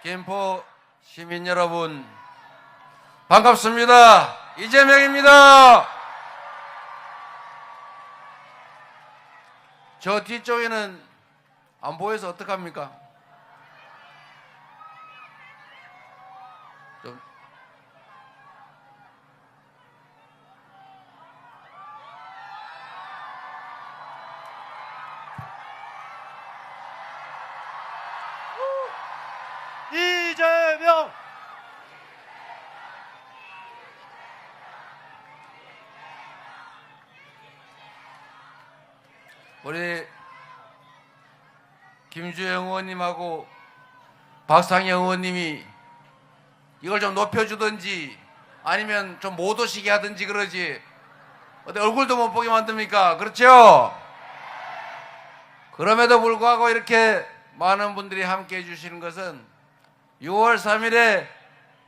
김포 시민 여러분, 반갑습니다. 이재명입니다. 저 뒤쪽에는 안 보여서 어떡합니까? 좀 이재명! 우리 김주영 의원님하고 박상영 의원님이 이걸 좀 높여주든지 아니면 좀 못 오시게 하든지 그러지 어디 얼굴도 못 보게 만듭니까? 그렇죠? 그럼에도 불구하고 이렇게 많은 분들이 함께 해주시는 것은 6월 3일에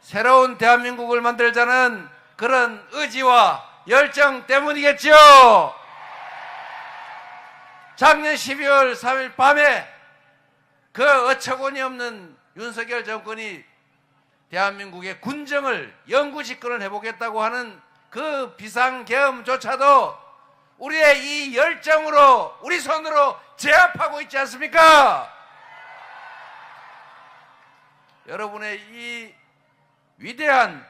새로운 대한민국을 만들자는 그런 의지와 열정 때문이겠죠. 작년 12월 3일 밤에 그 어처구니 없는 윤석열 정권이 대한민국의 군정을 영구 집권을 해보겠다고 하는 그 비상계엄조차도 우리의 이 열정으로 우리 손으로 제압하고 있지 않습니까? 여러분의 이 위대한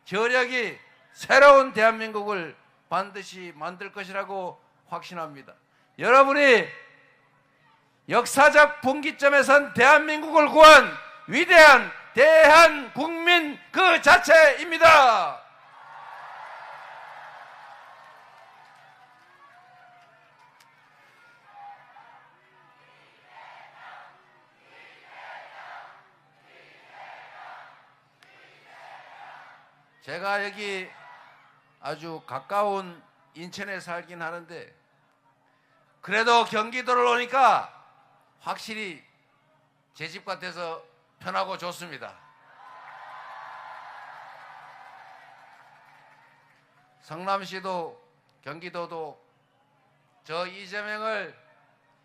저력이 새로운 대한민국을 반드시 만들 것이라고 확신합니다. 여러분이 역사적 분기점에 선 대한민국을 구한 위대한 대한국민 그 자체입니다. 제가 여기 아주 가까운 인천에 살긴 하는데 그래도 경기도를 오니까 확실히 제 집 같아서 편하고 좋습니다. 성남시도 경기도도 저 이재명을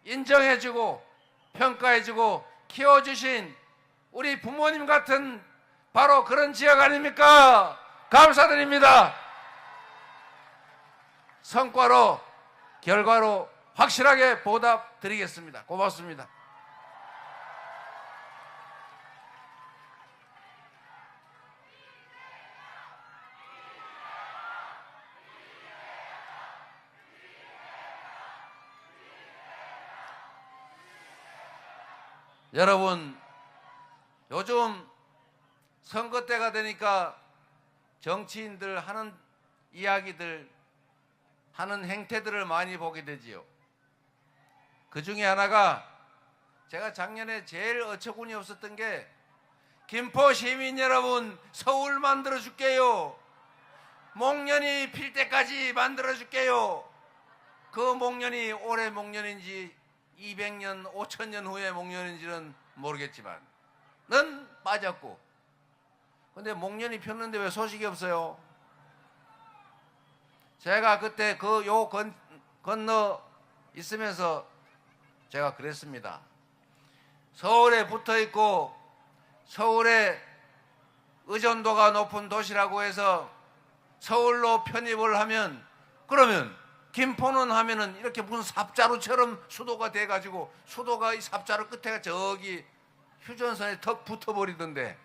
인정해주고 평가해주고 키워주신 우리 부모님 같은 바로 그런 지역 아닙니까? 감사드립니다. 성과로 결과로 확실하게 보답 드리겠습니다. 고맙습니다. 여러분, 요즘 선거 때가 되니까 정치인들 하는 이야기들, 하는 행태들을 많이 보게 되지요. 그 중에 하나가 제가 작년에 제일 어처구니 없었던 게 김포 시민 여러분 서울 만들어 줄게요. 목련이 필 때까지 만들어 줄게요. 그 목련이 올해 목련인지 200년, 5천년 후에 목련인지는 모르겠지만 는 빠졌고 근데 목련이 폈는데 왜 소식이 없어요? 제가 그때 그 요 건너 있으면서 제가 그랬습니다. 서울에 붙어 있고 서울에 의존도가 높은 도시라고 해서 서울로 편입을 하면 그러면 김포는 하면은 이렇게 무슨 삽자루처럼 수도가 돼가지고 수도가 이 삽자루 끝에가 저기 휴전선에 턱 붙어버리던데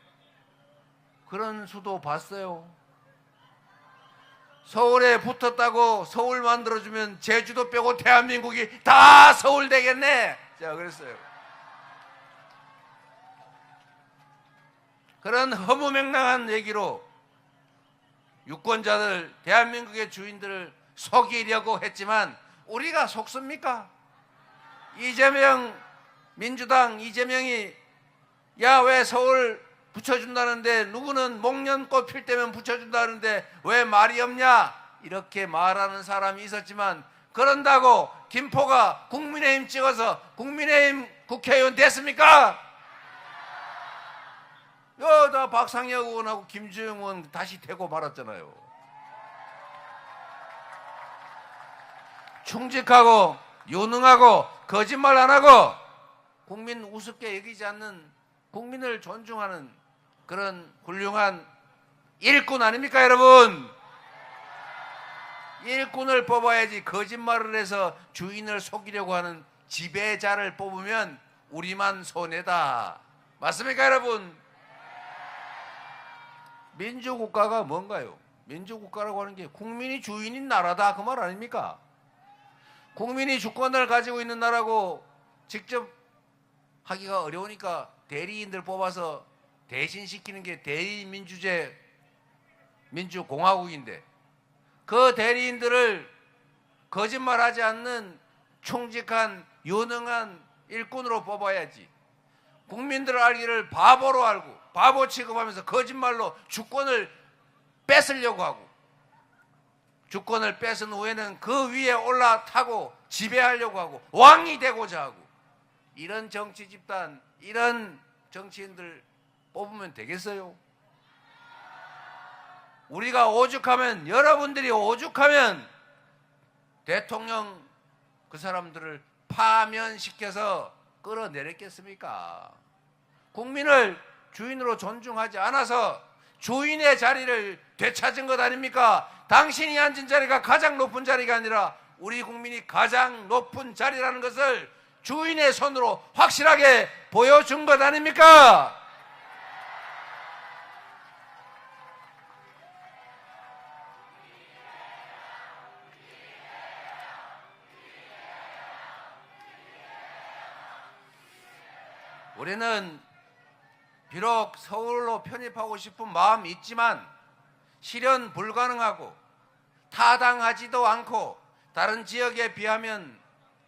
그런 수도 봤어요? 서울에 붙었다고 서울 만들어주면 제주도 빼고 대한민국이 다 서울 되겠네. 제가 그랬어요. 그런 허무맹랑한 얘기로 유권자들, 대한민국의 주인들을 속이려고 했지만 우리가 속습니까? 이재명 민주당 이재명이 야 왜 서울 붙여준다는데 누구는 목련꽃 필 때면 붙여준다는데 왜 말이 없냐 이렇게 말하는 사람이 있었지만 그런다고 김포가 국민의힘 찍어서 국민의힘 국회의원 됐습니까? 나 박상혁 의원하고 김주영 의원 다시 되고 말았잖아요. 충직하고 유능하고 거짓말 안 하고 국민 우습게 여기지 않는 국민을 존중하는 그런 훌륭한 일꾼 아닙니까, 여러분? 일꾼을 뽑아야지. 거짓말을 해서 주인을 속이려고 하는 지배자를 뽑으면 우리만 손해다. 맞습니까, 여러분? 민주국가가 뭔가요? 민주국가라고 하는 게 국민이 주인인 나라다, 그 말 아닙니까? 국민이 주권을 가지고 있는 나라고 직접 하기가 어려우니까 대리인들 뽑아서 대신시키는 게 대의민주제 민주공화국인데, 그 대리인들을 거짓말하지 않는 충직한 유능한 일꾼으로 뽑아야지. 국민들 알기를 바보로 알고 바보 취급하면서 거짓말로 주권을 뺏으려고 하고, 주권을 뺏은 후에는 그 위에 올라타고 지배하려고 하고 왕이 되고자 하고, 이런 정치 집단, 이런 정치인들 뽑으면 되겠어요? 우리가 오죽하면, 여러분들이 오죽하면 대통령 그 사람들을 파면시켜서 끌어내렸겠습니까? 국민을 주인으로 존중하지 않아서 주인의 자리를 되찾은 것 아닙니까? 당신이 앉은 자리가 가장 높은 자리가 아니라 우리 국민이 가장 높은 자리라는 것을 주인의 손으로 확실하게 보여준 것 아닙니까? 우리는 비록 서울로 편입하고 싶은 마음이 있지만 실현 불가능하고 타당하지도 않고 다른 지역에 비하면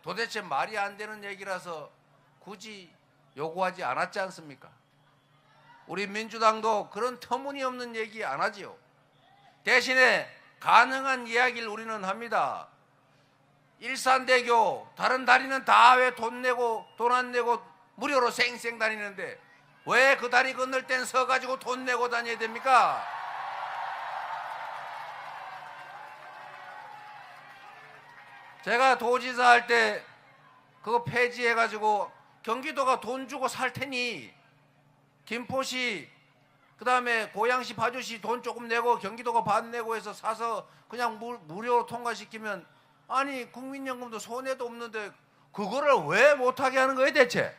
도대체 말이 안 되는 얘기라서 굳이 요구하지 않았지 않습니까? 우리 민주당도 그런 터무니없는 얘기 안 하지요. 대신에 가능한 이야기를 우리는 합니다. 일산대교 다른 다리는 다 왜 돈 내고 돈 안 내고 무료로 쌩쌩 다니는데 왜 그 다리 건널 땐 서가지고 돈 내고 다녀야 됩니까? 제가 도지사 할 때 그거 폐지해가지고 경기도가 돈 주고 살 테니 김포시 그 다음에 고양시 파주시 돈 조금 내고 경기도가 반 내고 해서 사서 그냥 무료로 통과시키면, 아니 국민연금도 손해도 없는데 그거를 왜 못하게 하는 거예요 대체?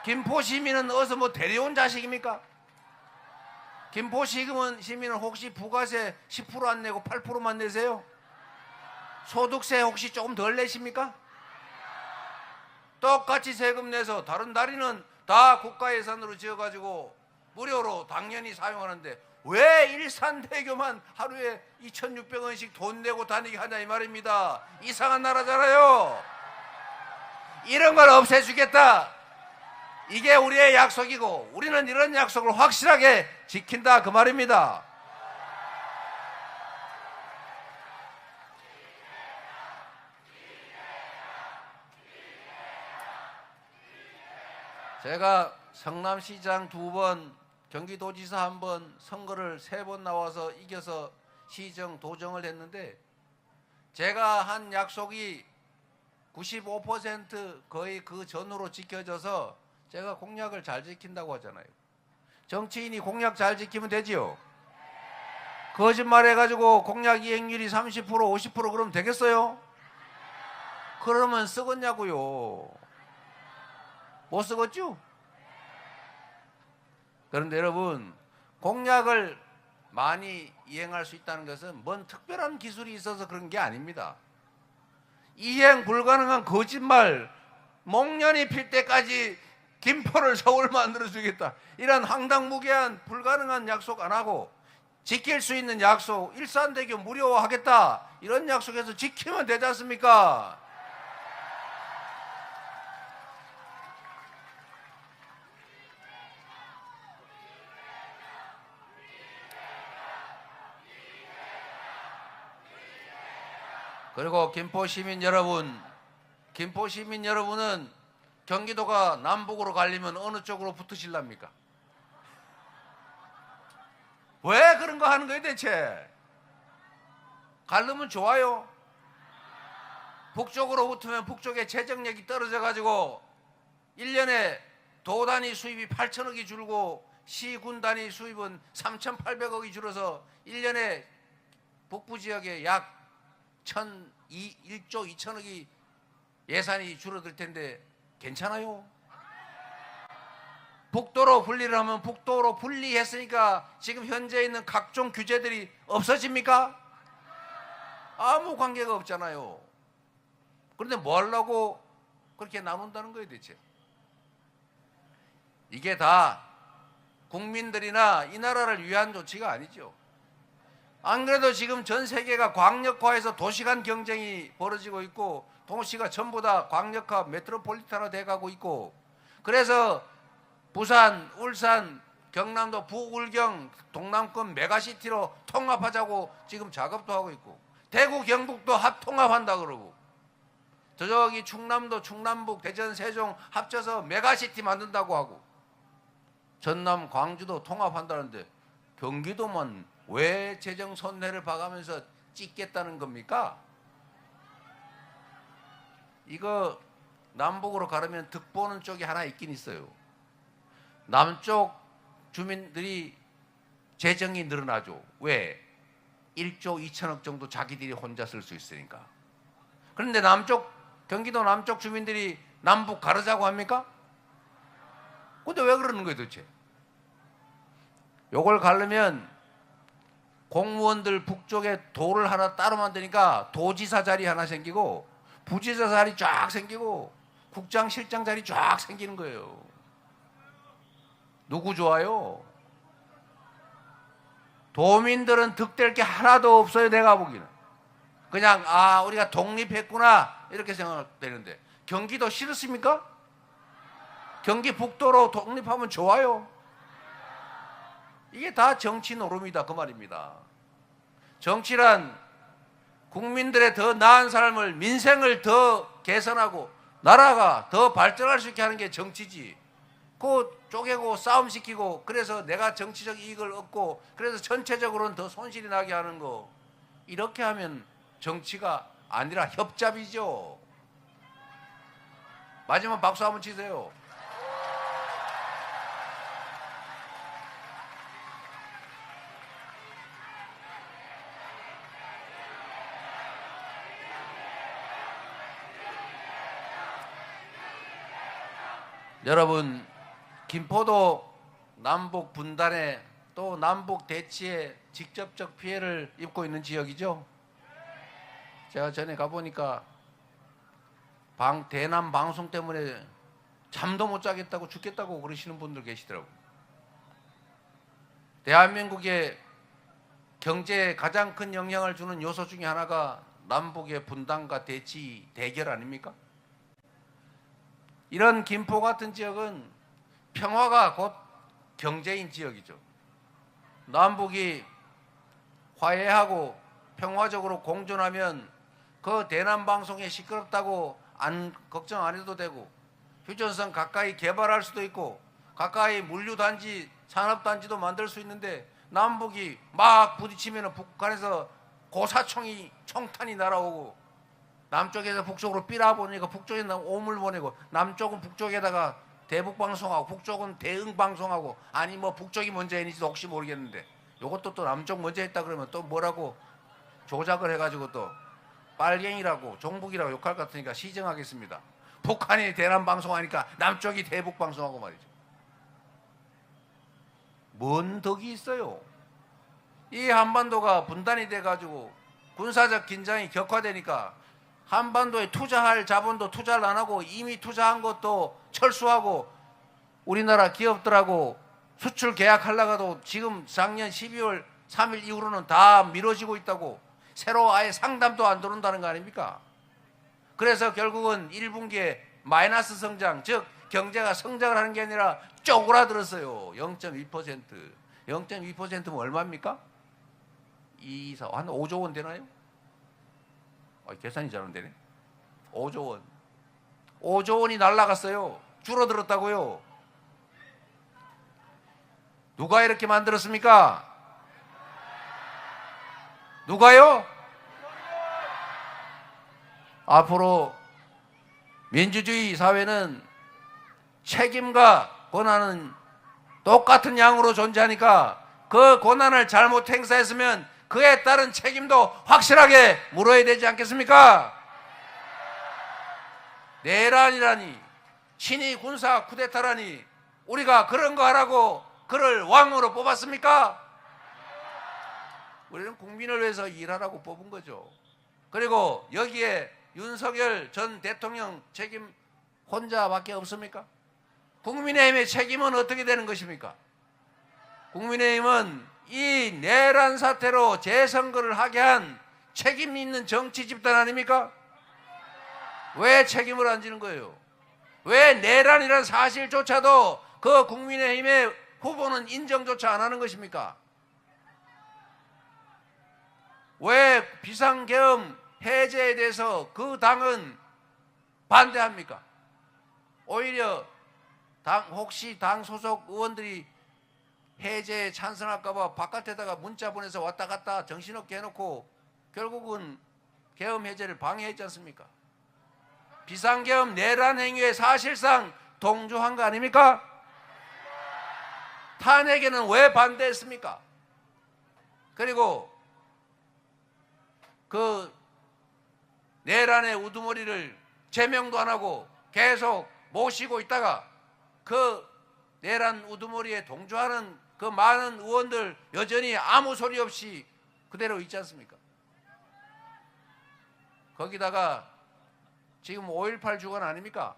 김포 시민은 어디서 뭐 데려온 자식입니까? 김포 시민은 혹시 부가세 10% 안 내고 8%만 내세요? 소득세 혹시 조금 덜 내십니까? 똑같이 세금 내서 다른 다리는 다 국가 예산으로 지어가지고 무료로 당연히 사용하는데 왜 일산대교만 하루에 2,600원씩 돈 내고 다니게 하냐 이 말입니다. 이상한 나라잖아요. 이런 걸 없애주겠다. 이게 우리의 약속이고 우리는 이런 약속을 확실하게 지킨다 그 말입니다. 제가 성남시장 2번, 경기도지사 1번, 선거를 3번 나와서 이겨서 시정 도정을 했는데, 제가 한 약속이 95% 거의 그 전후로 지켜져서 제가 공약을 잘 지킨다고 하잖아요. 정치인이 공약 잘 지키면 되지요. 거짓말 해가지고 공약 이행률이 30% 50% 그러면 되겠어요? 그러면 쓰겠냐고요. 못 쓰겠죠? 그런데 여러분, 공약을 많이 이행할 수 있다는 것은 뭔 특별한 기술이 있어서 그런 게 아닙니다. 이행 불가능한 거짓말, 목련이 필 때까지 김포를 서울 만들어주겠다, 이런 황당무계한 불가능한 약속 안 하고 지킬 수 있는 약속, 일산대교 무료화하겠다 이런 약속에서 지키면 되지 않습니까? 그리고 김포 시민 여러분, 김포 시민 여러분은 경기도가 남북으로 가려면 어느 쪽으로 붙으실랍니까? 왜 그런 거 하는 거예요 대체? 가려면 좋아요. 북쪽으로 붙으면 북쪽의 재정력이 떨어져 가지고 1년에 도 단위 수입이 8천억이 줄고 시군 단위 수입은 3,800억이 줄어서 1년에 북부 지역에 약 1조 2천억이 예산이 줄어들 텐데 괜찮아요? 북도로 분리를 하면 북도로 분리했으니까 지금 현재 있는 각종 규제들이 없어집니까? 아무 관계가 없잖아요. 그런데 뭐 하려고 그렇게 나눈다는 거예요 대체? 이게 다 국민들이나 이 나라를 위한 조치가 아니죠. 안 그래도 지금 전 세계가 광역화해서 도시간 경쟁이 벌어지고 있고 도시가 전부 다 광역화 메트로폴리탄화 돼가고 있고, 그래서 부산, 울산, 경남도 부울경, 동남권 메가시티로 통합하자고 지금 작업도 하고 있고, 대구, 경북도 합통합한다 그러고, 저기 충남도, 충남북, 대전, 세종 합쳐서 메가시티 만든다고 하고, 전남, 광주도 통합한다는데 경기도만 왜 재정 손해를 봐가면서 찍겠다는 겁니까? 이거 남북으로 가려면 득보는 쪽이 하나 있긴 있어요. 남쪽 주민들이 재정이 늘어나죠. 왜? 1조 2천억 정도 자기들이 혼자 쓸 수 있으니까. 그런데 경기도 남쪽 주민들이 남북 가르자고 합니까? 근데 왜 그러는 거예요 도대체? 요걸 가려면 공무원들 북쪽에 도를 하나 따로 만드니까 도지사 자리 하나 생기고 부지사 자리 쫙 생기고 국장 실장 자리 쫙 생기는 거예요. 누구 좋아요? 도민들은 득될 게 하나도 없어요. 내가 보기는 그냥 우리가 독립했구나 이렇게 생각되는데, 경기도 싫습니까? 경기 북도로 독립하면 좋아요. 이게 다 정치 노름이다 그 말입니다. 정치란 국민들의 더 나은 삶을, 민생을 더 개선하고 나라가 더 발전할 수 있게 하는 게 정치지. 그 쪼개고 싸움시키고 그래서 내가 정치적 이익을 얻고 그래서 전체적으로는 더 손실이 나게 하는 거, 이렇게 하면 정치가 아니라 협잡이죠. 마지막 박수 한번 치세요. 여러분, 김포도 남북 분단에 또 남북 대치에 직접적 피해를 입고 있는 지역이죠. 제가 전에 가보니까 대남 방송 때문에 잠도 못 자겠다고 죽겠다고 그러시는 분들 계시더라고요. 대한민국의 경제에 가장 큰 영향을 주는 요소 중에 하나가 남북의 분단과 대치, 대결 아닙니까? 이런 김포 같은 지역은 평화가 곧 경제인 지역이죠. 남북이 화해하고 평화적으로 공존하면 그 대남 방송에 시끄럽다고 걱정 안 해도 되고, 휴전선 가까이 개발할 수도 있고 가까이 물류단지, 산업단지도 만들 수 있는데, 남북이 막 부딪히면 북한에서 고사총이 총탄이 날아오고 남쪽에서 북쪽으로 삐라보니까 북쪽에서 오물 보내고 남쪽은 북쪽에다가 대북 방송하고 북쪽은 대응 방송하고, 아니 뭐 북쪽이 먼저 했는지도 혹시 모르겠는데 요것도 또 남쪽 먼저 했다 그러면 또 뭐라고 조작을 해가지고 또 빨갱이라고 종북이라고 욕할 것 같으니까 시정하겠습니다. 북한이 대남 방송하니까 남쪽이 대북 방송하고 말이죠. 뭔 덕이 있어요? 이 한반도가 분단이 돼가지고 군사적 긴장이 격화되니까 한반도에 투자할 자본도 투자를 안 하고 이미 투자한 것도 철수하고, 우리나라 기업들하고 수출 계약하려고도 지금 작년 12월 3일 이후로는 다 미뤄지고 있다고, 새로 아예 상담도 안 들어온다는 거 아닙니까? 그래서 결국은 1분기에 마이너스 성장, 즉 경제가 성장을 하는 게 아니라 쪼그라들었어요. 0.2%. 0.2%면 얼마입니까? 한 5조 원 되나요? 계산이 잘 안 되네. 5조 원. 5조 원이 날라갔어요. 줄어들었다고요. 누가 이렇게 만들었습니까? 누가요? 앞으로 민주주의 사회는 책임과 권한은 똑같은 양으로 존재하니까 그 권한을 잘못 행사했으면 그에 따른 책임도 확실하게 물어야 되지 않겠습니까? 내란이라니, 친위 군사 쿠데타라니, 우리가 그런 거 하라고 그를 왕으로 뽑았습니까? 우리는 국민을 위해서 일하라고 뽑은 거죠. 그리고 여기에 윤석열 전 대통령 책임 혼자밖에 없습니까? 국민의힘의 책임은 어떻게 되는 것입니까? 국민의힘은 이 내란 사태로 재선거를 하게 한 책임 있는 정치 집단 아닙니까? 왜 책임을 안 지는 거예요? 왜 내란이라는 사실조차도 그 국민의힘의 후보는 인정조차 안 하는 것입니까? 왜 비상계엄 해제에 대해서 그 당은 반대합니까? 오히려 혹시 당 소속 의원들이 해제에 찬성할까봐 바깥에다가 문자 보내서 왔다 갔다 정신없게 해놓고 결국은 계엄 해제를 방해했지 않습니까? 비상계엄 내란 행위에 사실상 동조한 거 아닙니까? 탄핵에는 왜 반대했습니까? 그리고 그 내란의 우두머리를 제명도 안 하고 계속 모시고 있다가 그 내란 우두머리에 동조하는 그 많은 의원들 여전히 아무 소리 없이 그대로 있지 않습니까? 거기다가 지금 5.18 주간 아닙니까?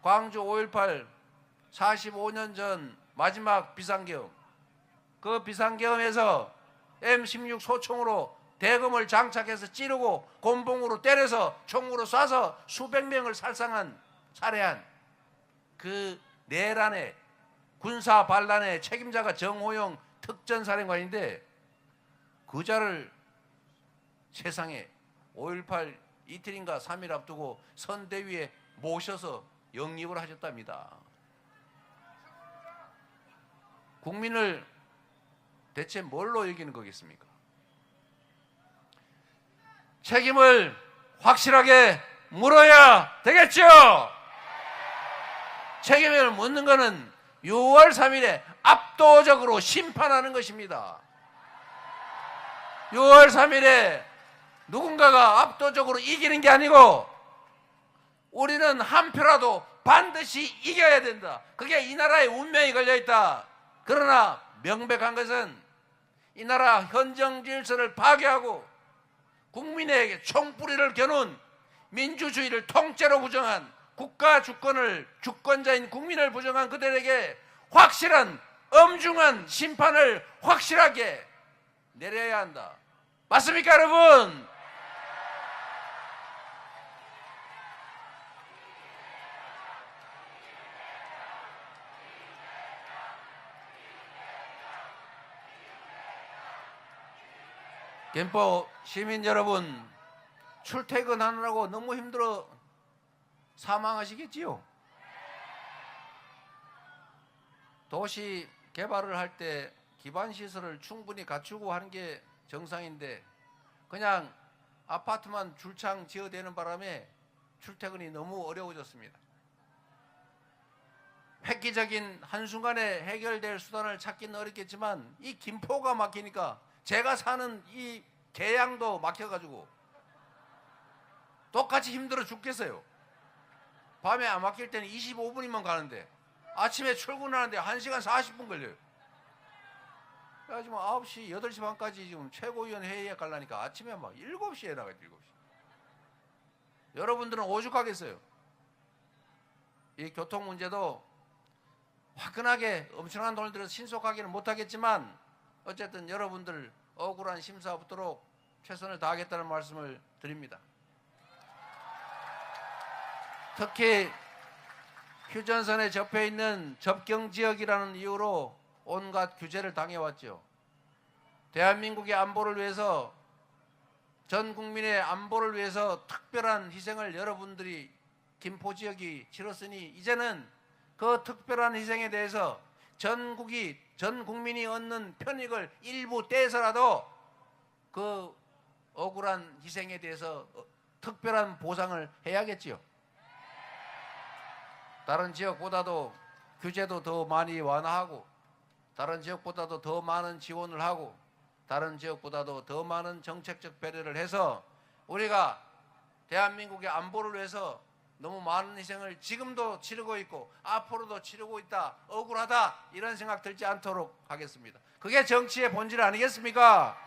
광주 5.18 45년 전 마지막 비상계엄, 그 비상계엄에서 M16 소총으로 대검을 장착해서 찌르고 곤봉으로 때려서 총으로 쏴서 수백 명을 살해한 그 내란의 군사 반란의 책임자가 정호영 특전사령관인데 그 자를 세상에 5.18 이틀인가 3일 앞두고 선대위에 모셔서 영입을 하셨답니다. 국민을 대체 뭘로 여기는 거겠습니까? 책임을 확실하게 물어야 되겠죠. 책임을 묻는 것은 6월 3일에 압도적으로 심판하는 것입니다. 6월 3일에 누군가가 압도적으로 이기는 게 아니고 우리는 한 표라도 반드시 이겨야 된다. 그게 이 나라의 운명이 걸려있다. 그러나 명백한 것은 이 나라 헌정 질서를 파괴하고 국민에게 총뿌리를 겨눈 민주주의를 통째로 부정한 국가 주권을 주권자인 국민을 부정한 그들에게 확실한 엄중한 심판을 확실하게 내려야 한다. 맞습니까, 여러분? 김포 시민 여러분, 출퇴근하느라고 너무 힘들어 사망하시겠지요? 도시 개발을 할 때 기반시설을 충분히 갖추고 하는 게 정상인데 그냥 아파트만 줄창 지어대는 바람에 출퇴근이 너무 어려워졌습니다. 획기적인 한순간에 해결될 수단을 찾기는 어렵겠지만 이 김포가 막히니까 제가 사는 이 계양도 막혀가지고 똑같이 힘들어 죽겠어요. 밤에 안 막힐 때는 25분이면 가는데 아침에 출근하는데 1시간 40분 걸려요. 그래가지고 9시, 8시 반까지 지금 최고위원 회의에 가려니까 아침에 막 7시에 나가요. 7시. 여러분들은 오죽하겠어요. 이 교통 문제도 화끈하게 엄청난 돈을 들여서 신속하게는 못하겠지만 어쨌든 여러분들 억울한 심사 없도록 최선을 다하겠다는 말씀을 드립니다. 특히 휴전선에 접해 있는 접경지역이라는 이유로 온갖 규제를 당해왔죠. 대한민국의 안보를 위해서, 전 국민의 안보를 위해서 특별한 희생을 여러분들이 김포 지역이 치렀으니 이제는 그 특별한 희생에 대해서 전 국민이 얻는 편익을 일부 떼서라도 그 억울한 희생에 대해서 특별한 보상을 해야겠지요. 다른 지역보다도 규제도 더 많이 완화하고 다른 지역보다도 더 많은 지원을 하고 다른 지역보다도 더 많은 정책적 배려를 해서 우리가 대한민국의 안보를 위해서 너무 많은 희생을 지금도 치르고 있고 앞으로도 치르고 있다, 억울하다 이런 생각 들지 않도록 하겠습니다. 그게 정치의 본질 아니겠습니까?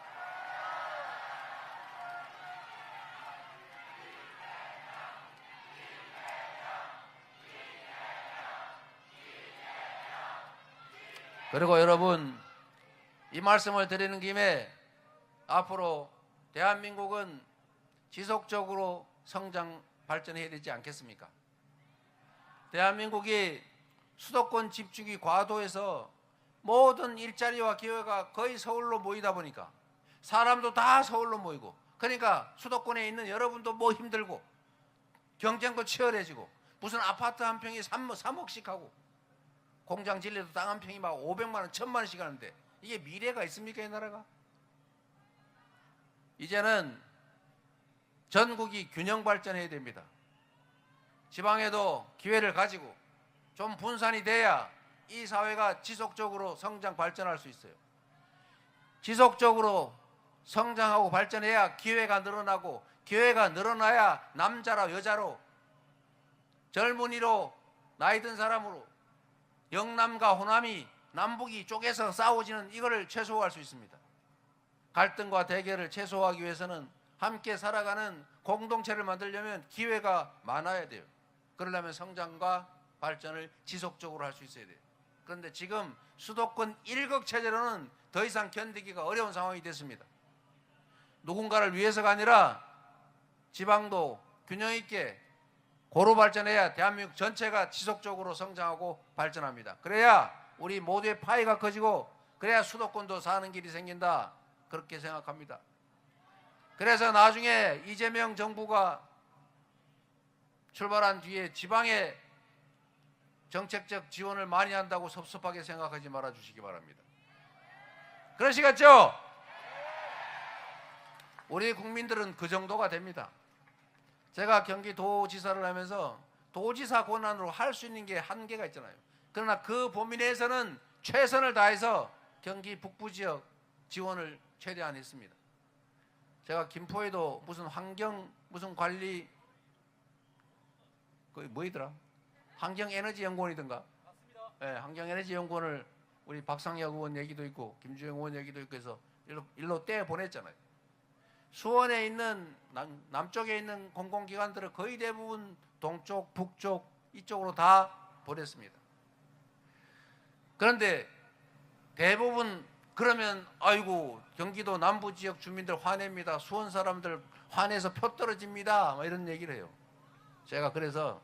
그리고 여러분, 이 말씀을 드리는 김에 앞으로 대한민국은 지속적으로 성장 발전해야 되지 않겠습니까? 대한민국이 수도권 집중이 과도해서 모든 일자리와 기회가 거의 서울로 모이다 보니까 사람도 다 서울로 모이고 그러니까 수도권에 있는 여러분도 뭐 힘들고 경쟁도 치열해지고 무슨 아파트 한 평이 3억씩 하고 공장 질려도 땅 한 평이 막 500만 원, 1000만 원씩 하는데 이게 미래가 있습니까, 이 나라가? 이제는 전국이 균형 발전해야 됩니다. 지방에도 기회를 가지고 좀 분산이 돼야 이 사회가 지속적으로 성장 발전할 수 있어요. 지속적으로 성장하고 발전해야 기회가 늘어나고 기회가 늘어나야 남자로 여자로 젊은이로 나이 든 사람으로 영남과 호남이 남북이 쪼개서 싸우지는 이거를 최소화할 수 있습니다. 갈등과 대결을 최소화하기 위해서는 함께 살아가는 공동체를 만들려면 기회가 많아야 돼요. 그러려면 성장과 발전을 지속적으로 할 수 있어야 돼요. 그런데 지금 수도권 일극 체제로는 더 이상 견디기가 어려운 상황이 됐습니다. 누군가를 위해서가 아니라 지방도 균형 있게 고루 발전해야 대한민국 전체가 지속적으로 성장하고 발전합니다. 그래야 우리 모두의 파이가 커지고 그래야 수도권도 사는 길이 생긴다. 그렇게 생각합니다. 그래서 나중에 이재명 정부가 출발한 뒤에 지방에 정책적 지원을 많이 한다고 섭섭하게 생각하지 말아 주시기 바랍니다. 그러시겠죠? 우리 국민들은 그 정도가 됩니다. 제가 경기도지사를 하면서 도지사 권한으로 할 수 있는 게 한계가 있잖아요. 그러나 그 범위 내에서는 최선을 다해서 경기 북부 지역 지원을 최대한 했습니다. 제가 김포에도 무슨 환경 무슨 관리 그 뭐이더라? 환경에너지연구원이든가. 맞습니다. 네, 환경에너지연구원을 우리 박상혁 의원 얘기도 있고 김주영 의원 얘기도 있고 해서 일로 떼어 보냈잖아요. 수원에 있는 남쪽에 있는 공공기관들을 거의 대부분 동쪽, 북쪽 이쪽으로 다 보냈습니다. 그런데 대부분 그러면 아이고 경기도 남부 지역 주민들 화냅니다. 수원 사람들 화내서 표 떨어집니다. 뭐 이런 얘기를 해요. 제가 그래서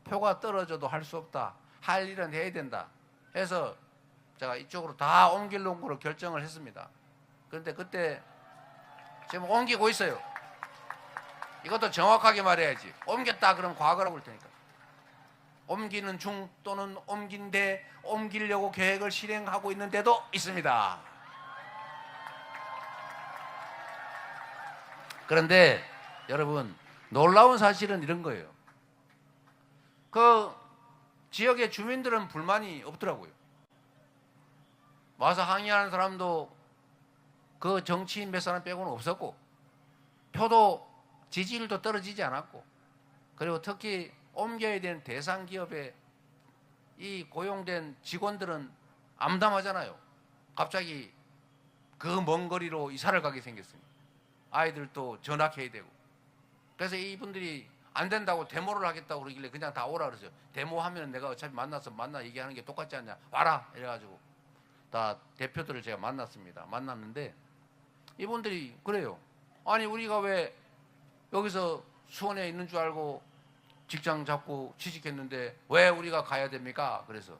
표가 떨어져도 할 수 없다. 할 일은 해야 된다. 해서 제가 이쪽으로 다 옮기려는 거로 결정을 했습니다. 그런데 그때 지금 옮기고 있어요. 이것도 정확하게 말해야지. 옮겼다 그러면 과거라고 할 테니까. 옮기는 중 또는 옮긴데 옮기려고 계획을 실행하고 있는 데도 있습니다. 그런데 여러분 놀라운 사실은 이런 거예요. 그 지역의 주민들은 불만이 없더라고요. 와서 항의하는 사람도 그 정치인 몇 사람 빼고는 없었고 표도 지지율도 떨어지지 않았고 그리고 특히 옮겨야 되는 대상 기업에 이 고용된 직원들은 암담하잖아요. 갑자기 그 먼 거리로 이사를 가게 생겼습니다. 아이들도 전학해야 되고 그래서 이분들이 안 된다고 데모를 하겠다고 그러길래 그냥 다 오라 그러죠. 데모하면 내가 어차피 만나서 얘기하는 게 똑같지 않냐. 와라 이래가지고 다 대표들을 제가 만났는데 이분들이 그래요. 아니 우리가 왜 여기서 수원에 있는 줄 알고 직장 잡고 취직했는데 왜 우리가 가야 됩니까? 그래서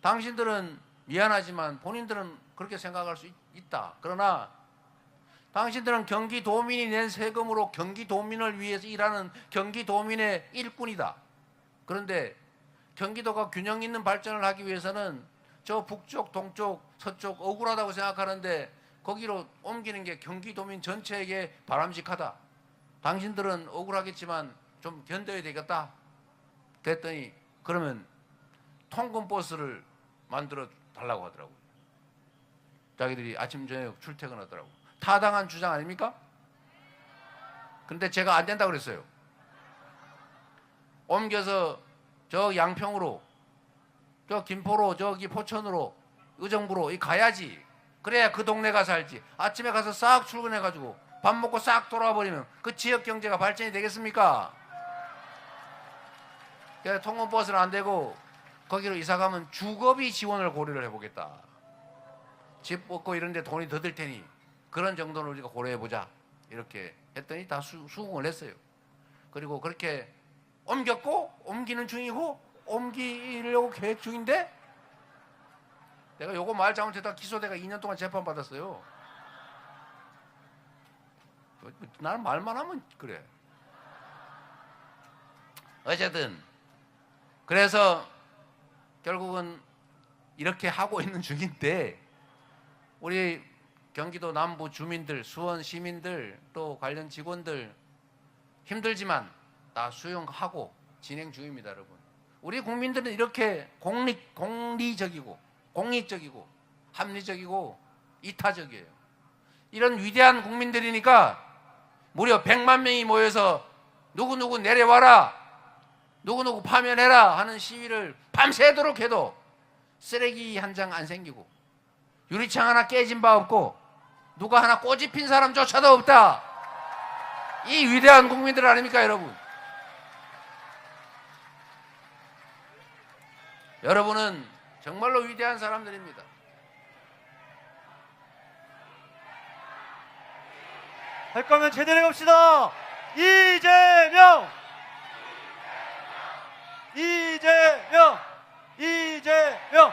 당신들은 미안하지만 본인들은 그렇게 생각할 수 있다. 그러나 당신들은 경기도민이 낸 세금으로 경기도민을 위해서 일하는 경기도민의 일꾼이다. 그런데 경기도가 균형 있는 발전을 하기 위해서는 저 북쪽, 동쪽, 서쪽 억울하다고 생각하는데 거기로 옮기는 게 경기도민 전체에게 바람직하다. 당신들은 억울하겠지만 좀 견뎌야 되겠다. 그랬더니 그러면 통근 버스를 만들어 달라고 하더라고요. 자기들이 아침 저녁 출퇴근하더라고. 타당한 주장 아닙니까? 근데 제가 안 된다고 그랬어요. 옮겨서 저 양평으로, 저 김포로, 저기 포천으로, 의정부로 가야지. 그래야 그 동네가 살지. 아침에 가서 싹 출근해가지고 밥 먹고 싹 돌아와 버리면 그 지역 경제가 발전이 되겠습니까? 그래서 통근버스는 안 되고 거기로 이사 가면 주거비 지원을 고려를 해보겠다. 집 얻고 이런 데 돈이 더 들 테니 그런 정도는 우리가 고려해보자. 이렇게 했더니 다 수긍을 했어요. 그리고 그렇게 옮겼고 옮기는 중이고 옮기려고 계획 중인데 내가 요거 말 잘못했다가 기소돼가 2년 동안 재판받았어요. 나는 말만 하면 그래. 어쨌든 그래서 결국은 이렇게 하고 있는 중인데 우리 경기도 남부 주민들, 수원 시민들 또 관련 직원들 힘들지만 다 수용하고 진행 중입니다, 여러분. 우리 국민들은 이렇게 공리적이고 공익적이고 합리적이고 이타적이에요. 이런 위대한 국민들이니까 무려 100만 명이 모여서 누구누구 내려와라, 누구누구 파면해라 하는 시위를 밤새도록 해도 쓰레기 한 장 안 생기고 유리창 하나 깨진 바 없고 누가 하나 꼬집 핀 사람조차도 없다. 이 위대한 국민들 아닙니까, 여러분? 여러분은 정말로 위대한 사람들입니다. 할 거면 제대로 해봅시다. 이재명! 이재명! 이재명!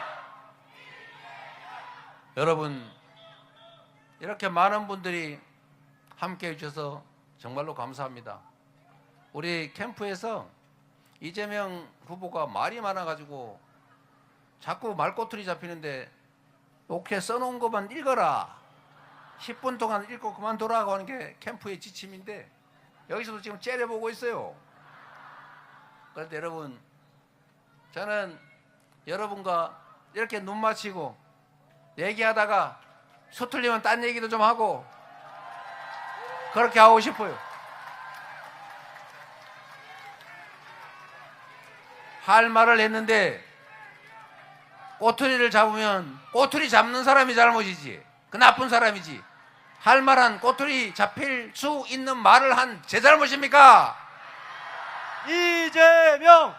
여러분, 이렇게 많은 분들이 함께해 주셔서 정말로 감사합니다. 우리 캠프에서 이재명 후보가 말이 많아가지고 자꾸 말꼬투리 잡히는데 오케이 써놓은 것만 읽어라. 10분 동안 읽고 그만 돌아가고 하는 게 캠프의 지침인데 여기서도 지금 째려보고 있어요. 그런데 여러분, 저는 여러분과 이렇게 눈 맞추고 얘기하다가 서툴리면 딴 얘기도 좀 하고 그렇게 하고 싶어요. 할 말을 했는데 꼬투리를 잡으면 꼬투리 잡는 사람이 잘못이지, 그 나쁜 사람이지, 할 말한 꼬투리 잡힐 수 있는 말을 한 제 잘못입니까? 이재명!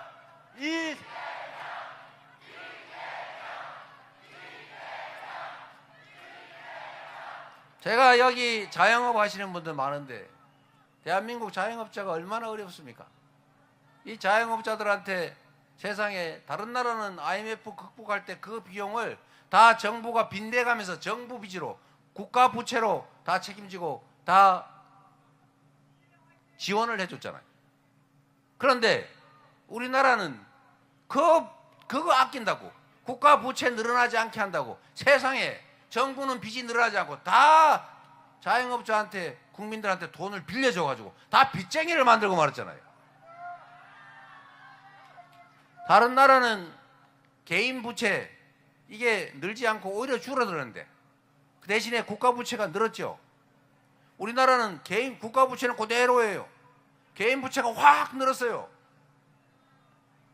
제가 여기 자영업 하시는 분들 많은데 대한민국 자영업자가 얼마나 어렵습니까? 이 자영업자들한테 세상에 다른 나라는 IMF 극복할 때 그 비용을 다 정부가 빚내가면서 정부 빚으로 국가 부채로 다 책임지고 다 지원을 해줬잖아요. 그런데 우리나라는 그거 아낀다고 국가 부채 늘어나지 않게 한다고 세상에 정부는 빚이 늘어나지 않고 다 자영업자한테 국민들한테 돈을 빌려줘가지고 다 빚쟁이를 만들고 말았잖아요. 다른 나라는 개인 부채 이게 늘지 않고 오히려 줄어드는데 그 대신에 국가 부채가 늘었죠. 우리나라는 개인 국가 부채는 그대로예요. 개인 부채가 확 늘었어요.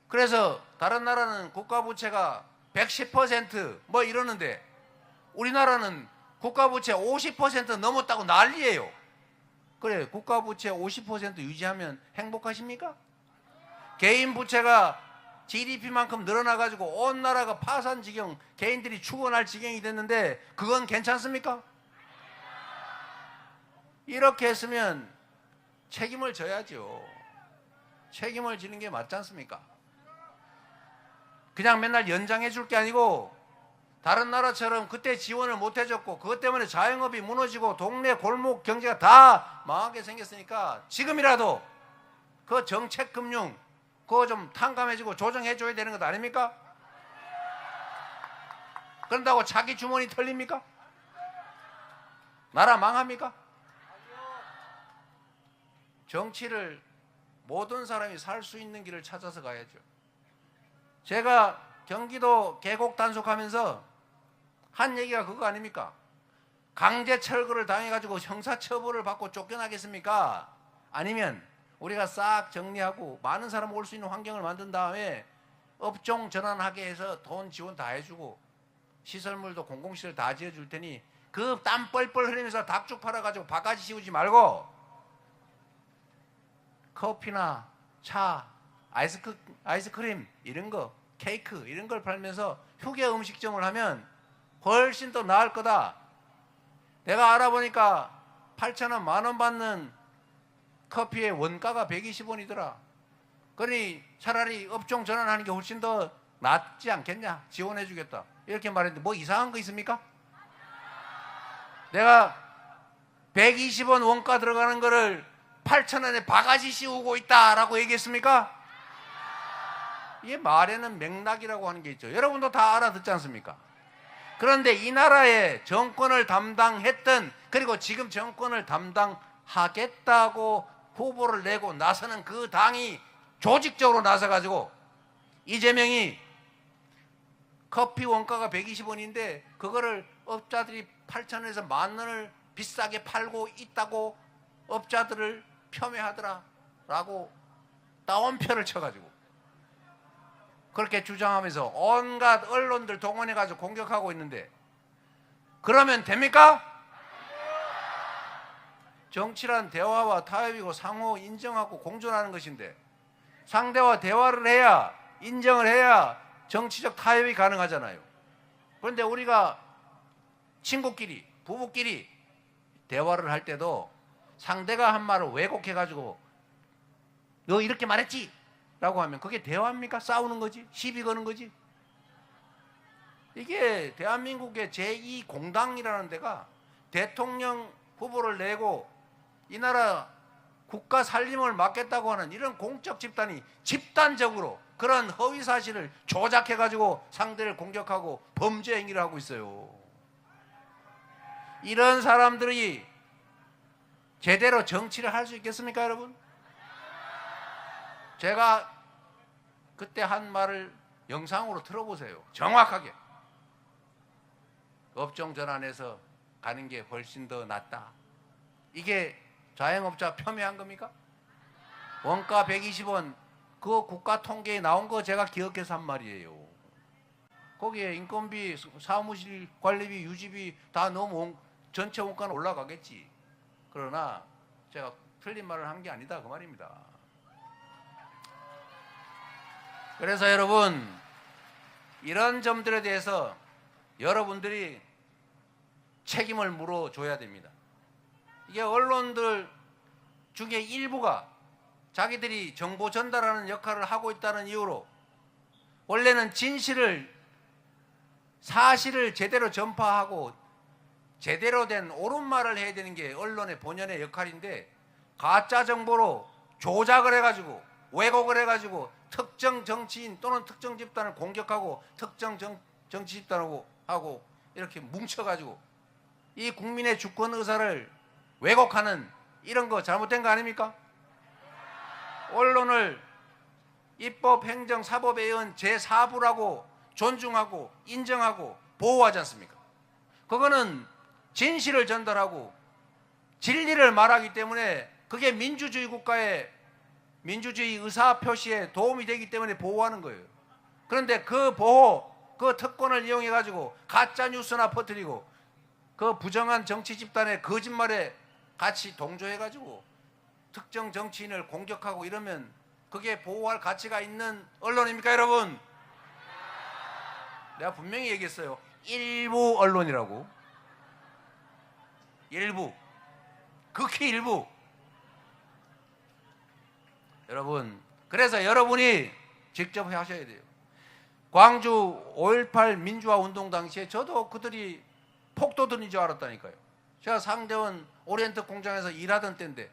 그래서 다른 나라는 국가 부채가 110% 뭐 이러는데 우리나라는 국가 부채 50% 넘었다고 난리예요. 그래, 국가 부채 50% 유지하면 행복하십니까? 개인 부채가 GDP만큼 늘어나가지고 온 나라가 파산 지경, 개인들이 죽어날 지경이 됐는데 그건 괜찮습니까? 이렇게 했으면 책임을 져야죠. 책임을 지는 게 맞지 않습니까? 그냥 맨날 연장해 줄 게 아니고 다른 나라처럼 그때 지원을 못 해줬고 그것 때문에 자영업이 무너지고 동네 골목 경제가 다 망하게 생겼으니까 지금이라도 그 정책 금융 그거 좀 탕감해주고 조정해줘야 되는 것 아닙니까? 그런다고 자기 주머니 털립니까? 나라 망합니까? 정치를 모든 사람이 살 수 있는 길을 찾아서 가야죠. 제가 경기도 계곡 단속하면서 한 얘기가 그거 아닙니까? 강제 철거를 당해가지고 형사처벌을 받고 쫓겨나겠습니까? 아니면 우리가 싹 정리하고 많은 사람 올 수 있는 환경을 만든 다음에 업종 전환하게 해서 돈 지원 다 해주고 시설물도 공공시설 다 지어줄 테니 그 땀 뻘뻘 흘리면서 닭죽 팔아가지고 바가지 씌우지 말고 커피나 차, 아이스크림 이런 거, 케이크 이런 걸 팔면서 휴게 음식점을 하면 훨씬 더 나을 거다. 내가 알아보니까 8,000원, 만원 받는 커피의 원가가 120원이더라. 그러니 차라리 업종 전환하는 게 훨씬 더 낫지 않겠냐? 지원해 주겠다. 이렇게 말했는데 뭐 이상한 거 있습니까? 내가 120원 원가 들어가는 거를 8,000원에 바가지 씌우고 있다라고 얘기했습니까? 이게 말에는 맥락이라고 하는 게 있죠. 여러분도 다 알아듣지 않습니까? 그런데 이 나라의 정권을 담당했던, 그리고 지금 정권을 담당하겠다고 후보를 내고 나서는 그 당이 조직적으로 나서가지고 이재명이 커피 원가가 120원인데 그거를 업자들이 8,000원에서 10,000원을 비싸게 팔고 있다고 업자들을 폄훼하더라라고 따옴표를 쳐가지고 그렇게 주장하면서 온갖 언론들 동원해가지고 공격하고 있는데 그러면 됩니까? 정치란 대화와 타협이고 상호 인정하고 공존하는 것인데 상대와 대화를 해야, 인정을 해야 정치적 타협이 가능하잖아요. 그런데 우리가 친구끼리, 부부끼리 대화를 할 때도 상대가 한 말을 왜곡해가지고 너 이렇게 말했지? 라고 하면 그게 대화입니까? 싸우는 거지? 시비 거는 거지? 이게 대한민국의 제2공당이라는 데가 대통령 후보를 내고 이 나라 국가 살림을 맡겠다고 하는 이런 공적 집단이 집단적으로 그런 허위 사실을 조작해가지고 상대를 공격하고 범죄 행위를 하고 있어요. 이런 사람들이 제대로 정치를 할 수 있겠습니까, 여러분? 제가 그때 한 말을 영상으로 틀어보세요. 정확하게. 업종 전환해서 가는 게 훨씬 더 낫다. 이게 자영업자 폄훼한 겁니까? 원가 120원 그 국가 통계에 나온 거 제가 기억해서 한 말이에요. 거기에 인건비, 사무실 관리비, 유지비 다 넣으면 전체 원가는 올라가겠지. 그러나 제가 틀린 말을 한 게 아니다 그 말입니다. 그래서 여러분 이런 점들에 대해서 여러분들이 책임을 물어줘야 됩니다. 이게 언론들 중에 일부가 자기들이 정보 전달하는 역할을 하고 있다는 이유로 원래는 진실을, 사실을 제대로 전파하고 제대로 된 옳은 말을 해야 되는 게 언론의 본연의 역할인데 가짜 정보로 조작을 해가지고 왜곡을 해가지고 특정 정치인 또는 특정 집단을 공격하고 특정 정치 집단하고 이렇게 뭉쳐가지고 이 국민의 주권 의사를 왜곡하는 이런 거 잘못된 거 아닙니까? 언론을 입법, 행정, 사법에 의한 제4부라고 존중하고 인정하고 보호하지 않습니까? 그거는 진실을 전달하고 진리를 말하기 때문에 그게 민주주의 국가의 민주주의 의사 표시에 도움이 되기 때문에 보호하는 거예요. 그런데 그 보호, 그 특권을 이용해 가지고 가짜 뉴스나 퍼뜨리고 그 부정한 정치 집단의 거짓말에 같이 동조해 가지고 특정 정치인을 공격하고 이러면 그게 보호할 가치가 있는 언론입니까, 여러분? 내가 분명히 얘기했어요. 일부 언론이라고. 일부. 극히 일부. 여러분, 그래서 여러분이 직접 하셔야 돼요. 광주 5.18 민주화 운동 당시에 저도 그들이 폭도들인 줄 알았다니까요. 제가 상대원 오리엔트 공장에서 일하던 때인데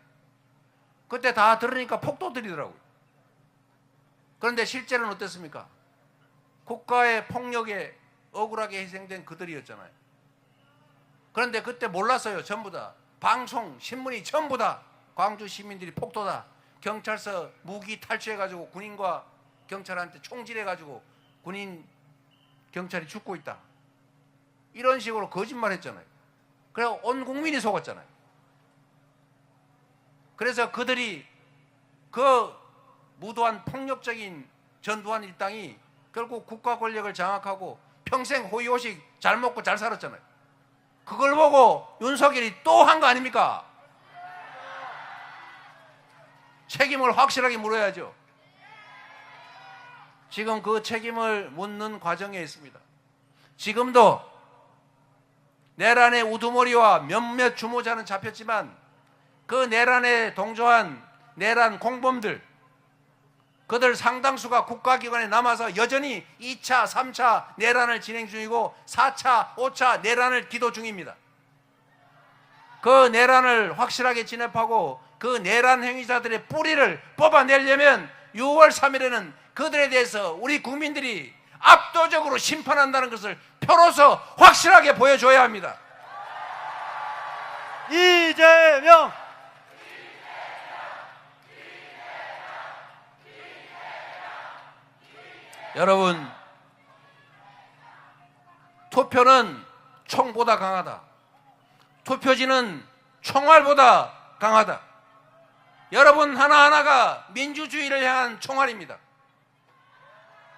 그때 다 들으니까 폭도들이더라고요. 그런데 실제로는 어땠습니까? 국가의 폭력에 억울하게 희생된 그들이었잖아요. 그런데 그때 몰랐어요. 전부 다. 방송, 신문이 전부 다 광주 시민들이 폭도다. 경찰서 무기 탈취해가지고 군인과 경찰한테 총질해가지고 군인 경찰이 죽고 있다. 이런 식으로 거짓말했잖아요. 그래서 온 국민이 속았잖아요. 그래서 그들이 그 무도한 폭력적인 전두환 일당이 결국 국가 권력을 장악하고 평생 호의호식 잘 먹고 잘 살았잖아요. 그걸 보고 윤석열이 또 한 거 아닙니까? 책임을 확실하게 물어야죠. 지금 그 책임을 묻는 과정에 있습니다. 지금도 내란의 우두머리와 몇몇 주모자는 잡혔지만 그 내란에 동조한 내란 공범들, 그들 상당수가 국가기관에 남아서 여전히 2차, 3차 내란을 진행 중이고 4차, 5차 내란을 기도 중입니다. 그 내란을 확실하게 진압하고 그 내란 행위자들의 뿌리를 뽑아내려면 6월 3일에는 그들에 대해서 우리 국민들이 압도적으로 심판한다는 것을 표로서 확실하게 보여줘야 합니다. 이재명! 여러분, 투표는 총보다 강하다. 투표지는 총알보다 강하다. 여러분 하나하나가 민주주의를 향한 총알입니다.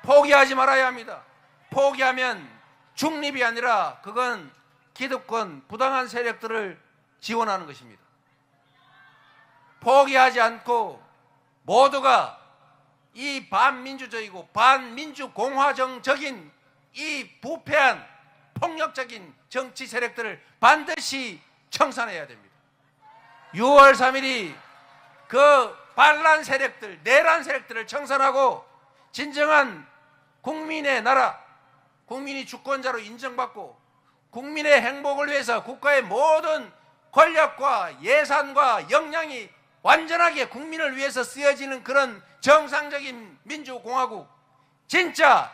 포기하지 말아야 합니다. 포기하면 중립이 아니라 그건 기득권, 부당한 세력들을 지원하는 것입니다. 포기하지 않고 모두가 이 반민주적이고 반민주공화정적인 이 부패한 폭력적인 정치 세력들을 반드시 청산해야 됩니다. 6월 3일이 그 반란 세력들, 내란 세력들을 청산하고 진정한 국민의 나라, 국민이 주권자로 인정받고 국민의 행복을 위해서 국가의 모든 권력과 예산과 역량이 완전하게 국민을 위해서 쓰여지는 그런 정상적인 민주공화국, 진짜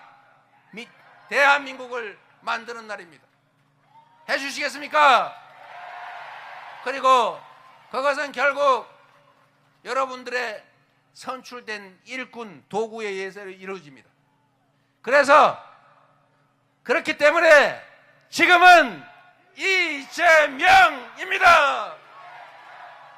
대한민국을 만드는 날입니다. 해주시겠습니까? 그리고 그것은 결국 여러분들의 선출된 일꾼 도구에 의해서 이루어집니다. 그래서 그렇기 때문에 지금은 이재명입니다.